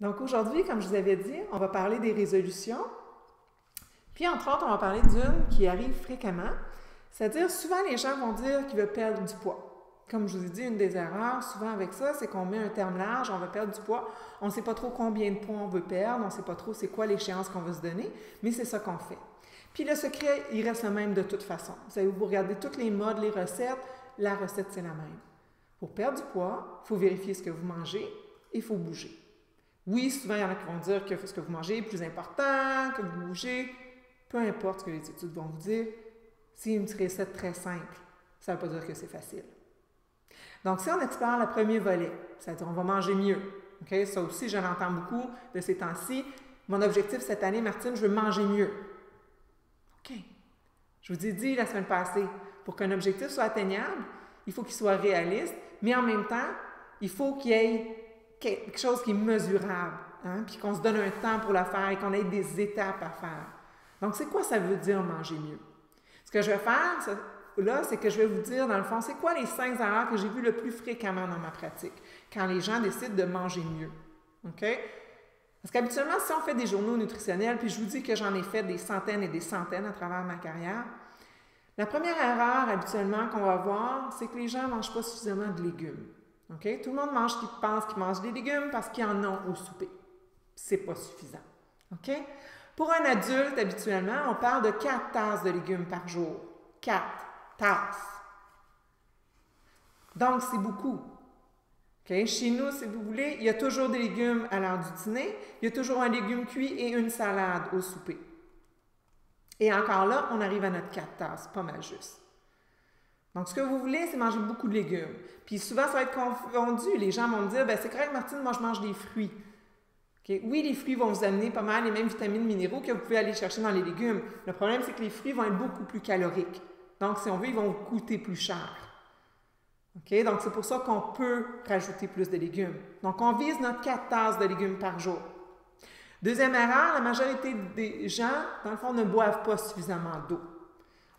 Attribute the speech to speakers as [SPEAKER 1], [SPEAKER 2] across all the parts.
[SPEAKER 1] Donc aujourd'hui, comme je vous avais dit, on va parler des résolutions. Puis entre autres, on va parler d'une qui arrive fréquemment. C'est-à-dire, souvent les gens vont dire qu'ils veulent perdre du poids. Comme je vous ai dit, une des erreurs souvent avec ça, c'est qu'on met un terme large, on veut perdre du poids. On ne sait pas trop combien de poids on veut perdre, on ne sait pas trop c'est quoi l'échéance qu'on va se donner, mais c'est ça qu'on fait. Puis le secret, il reste le même de toute façon. Vous savez, vous regardez toutes les modes, les recettes, la recette, c'est la même. Pour perdre du poids, il faut vérifier ce que vous mangez et il faut bouger. Oui, souvent, il y en a qui vont dire que ce que vous mangez est plus important, que vous bougez. Peu importe ce que les études vont vous dire, c'est une recette très simple. Ça ne veut pas dire que c'est facile. Donc, si on explore le premier volet, c'est-à-dire on va manger mieux. Okay? Ça aussi, je l'entends beaucoup de ces temps-ci. Mon objectif cette année, Martine, je veux manger mieux. OK. Je vous ai dit la semaine passée, pour qu'un objectif soit atteignable, il faut qu'il soit réaliste, mais en même temps, il faut qu'il y ait quelque chose qui est mesurable, hein? Puis qu'on se donne un temps pour la faire et qu'on ait des étapes à faire. Donc, c'est quoi ça veut dire manger mieux? Ce que je vais faire, là, c'est que je vais vous dire, dans le fond, c'est quoi les 5 erreurs que j'ai vues le plus fréquemment dans ma pratique, quand les gens décident de manger mieux. OK? Parce qu'habituellement, si on fait des journaux nutritionnels, puis je vous dis que j'en ai fait des centaines et des centaines à travers ma carrière, la première erreur, habituellement, qu'on va voir, c'est que les gens ne mangent pas suffisamment de légumes. Okay? Tout le monde pense qu'ils mangent des légumes parce qu'ils en ont au souper. C'est pas suffisant. Okay? Pour un adulte, habituellement, on parle de 4 tasses de légumes par jour. 4 tasses. Donc, c'est beaucoup. Okay? Chez nous, si vous voulez, il y a toujours des légumes à l'heure du dîner, il y a toujours un légume cuit et une salade au souper. Et encore là, on arrive à notre 4 tasses, pas mal juste. Donc, ce que vous voulez, c'est manger beaucoup de légumes. Puis souvent, ça va être confondu. Les gens vont me dire, bien, c'est correct, Martine, moi, je mange des fruits. Okay? Oui, les fruits vont vous amener pas mal les mêmes vitamines minéraux que vous pouvez aller chercher dans les légumes. Le problème, c'est que les fruits vont être beaucoup plus caloriques. Donc, si on veut, ils vont vous coûter plus cher. Okay? Donc, c'est pour ça qu'on peut rajouter plus de légumes. Donc, on vise notre 4 tasses de légumes par jour. Deuxième erreur, la majorité des gens, dans le fond, ne boivent pas suffisamment d'eau.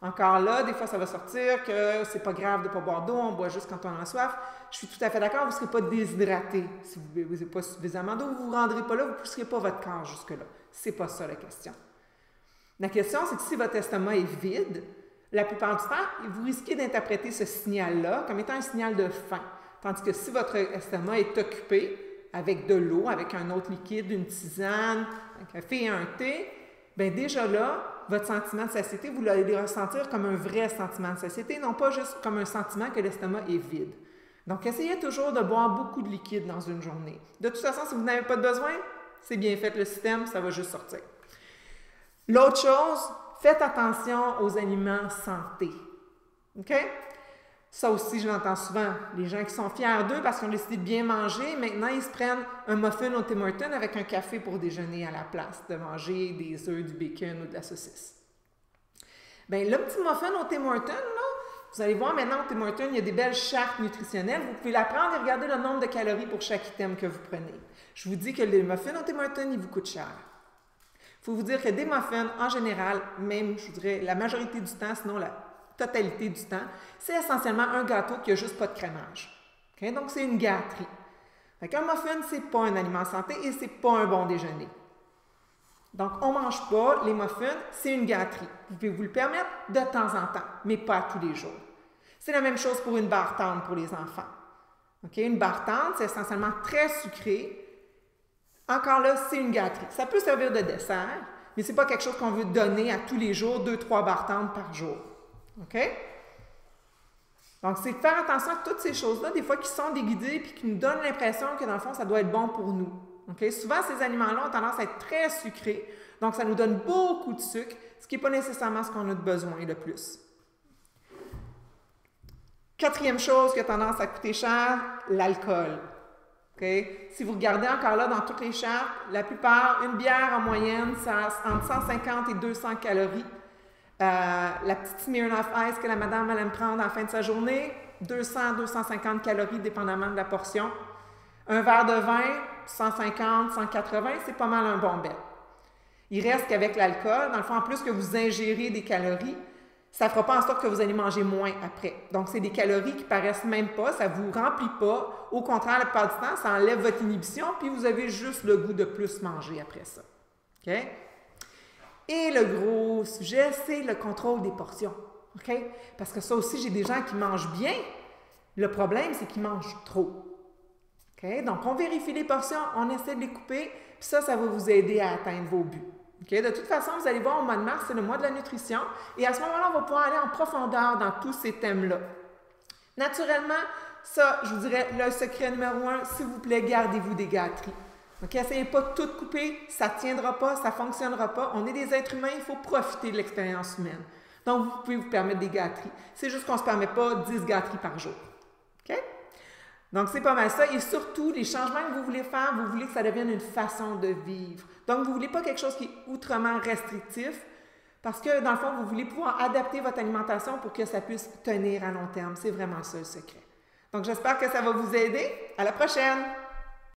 [SPEAKER 1] Encore là, des fois, ça va sortir que c'est pas grave de ne pas boire d'eau, on boit juste quand on a soif. Je suis tout à fait d'accord, vous ne serez pas déshydraté si vous ne buvez pas suffisamment d'eau, vous ne vous rendrez pas là, vous ne pousserez pas votre corps jusque-là. C'est pas ça la question. La question, c'est que si votre estomac est vide, la plupart du temps, vous risquez d'interpréter ce signal-là comme étant un signal de faim. Tandis que si votre estomac est occupé avec de l'eau, avec un autre liquide, une tisane, un café et un thé, bien déjà là, votre sentiment de satiété, vous allez le ressentir comme un vrai sentiment de satiété, non pas juste comme un sentiment que l'estomac est vide. Donc, essayez toujours de boire beaucoup de liquide dans une journée. De toute façon, si vous n'avez pas de besoin, c'est bien fait le système, ça va juste sortir. L'autre chose, faites attention aux aliments santé. OK? Ça aussi, je l'entends souvent. Les gens qui sont fiers d'eux parce qu'ils ont décidé de bien manger, maintenant, ils se prennent un muffin au Tim Hortons avec un café pour déjeuner à la place de manger des œufs, du bacon ou de la saucisse. Bien, le petit muffin au Tim Hortons, là, vous allez voir maintenant au Tim Hortons, il y a des belles chartes nutritionnelles. Vous pouvez la prendre et regarder le nombre de calories pour chaque item que vous prenez. Je vous dis que les muffins au Tim Hortons, ils vous coûtent cher. Il faut vous dire que des muffins, en général, même, je vous dirais, la majorité du temps, sinon la totalité du temps, c'est essentiellement un gâteau qui n'a juste pas de crémage. Okay? Donc, c'est une gâterie. Un muffin, ce n'est pas un aliment santé et ce n'est pas un bon déjeuner. Donc, on ne mange pas les muffins, c'est une gâterie. Vous pouvez vous le permettre de temps en temps, mais pas tous les jours. C'est la même chose pour une barre tendre pour les enfants. Okay? Une barre tendre, c'est essentiellement très sucré. Encore là, c'est une gâterie. Ça peut servir de dessert, mais ce n'est pas quelque chose qu'on veut donner à tous les jours, 2-3 barres tendres par jour. OK? Donc, c'est de faire attention à toutes ces choses-là, des fois qui sont déguisées et qui nous donnent l'impression que, dans le fond, ça doit être bon pour nous. OK? Souvent, ces aliments-là ont tendance à être très sucrés, donc ça nous donne beaucoup de sucre, ce qui n'est pas nécessairement ce qu'on a de besoin le plus. Quatrième chose qui a tendance à coûter cher, l'alcool. Okay? Si vous regardez encore là dans toutes les chartes, la plupart, une bière en moyenne, ça a entre 150 et 200 calories. La petite Smirnoff Ice que la madame allait me prendre à la fin de sa journée, 200-250 calories dépendamment de la portion. Un verre de vin, 150-180, c'est pas mal un bon bet. Il reste qu'avec l'alcool, dans le fond, en plus que vous ingérez des calories, ça ne fera pas en sorte que vous allez manger moins après. Donc, c'est des calories qui paraissent même pas, ça ne vous remplit pas. Au contraire, la plupart du temps, ça enlève votre inhibition, puis vous avez juste le goût de plus manger après ça. OK? Et le gros sujet, c'est le contrôle des portions. OK? Parce que ça aussi, j'ai des gens qui mangent bien. Le problème, c'est qu'ils mangent trop. OK? Donc, on vérifie les portions, on essaie de les couper, puis ça va vous aider à atteindre vos buts. Okay? De toute façon, vous allez voir, au mois de mars, c'est le mois de la nutrition. Et à ce moment-là, on va pouvoir aller en profondeur dans tous ces thèmes-là. Naturellement, ça, je vous dirais, le secret numéro 1, s'il vous plaît, gardez-vous des gâteries. Okay? Essayez pas de tout couper, ça ne tiendra pas, ça ne fonctionnera pas. On est des êtres humains, il faut profiter de l'expérience humaine. Donc, vous pouvez vous permettre des gâteries. C'est juste qu'on ne se permet pas 10 gâteries par jour. OK? Donc, c'est pas mal ça. Et surtout, les changements que vous voulez faire, vous voulez que ça devienne une façon de vivre. Donc, vous ne voulez pas quelque chose qui est outrement restrictif parce que, dans le fond, vous voulez pouvoir adapter votre alimentation pour que ça puisse tenir à long terme. C'est vraiment ça le secret. Donc, j'espère que ça va vous aider. À la prochaine!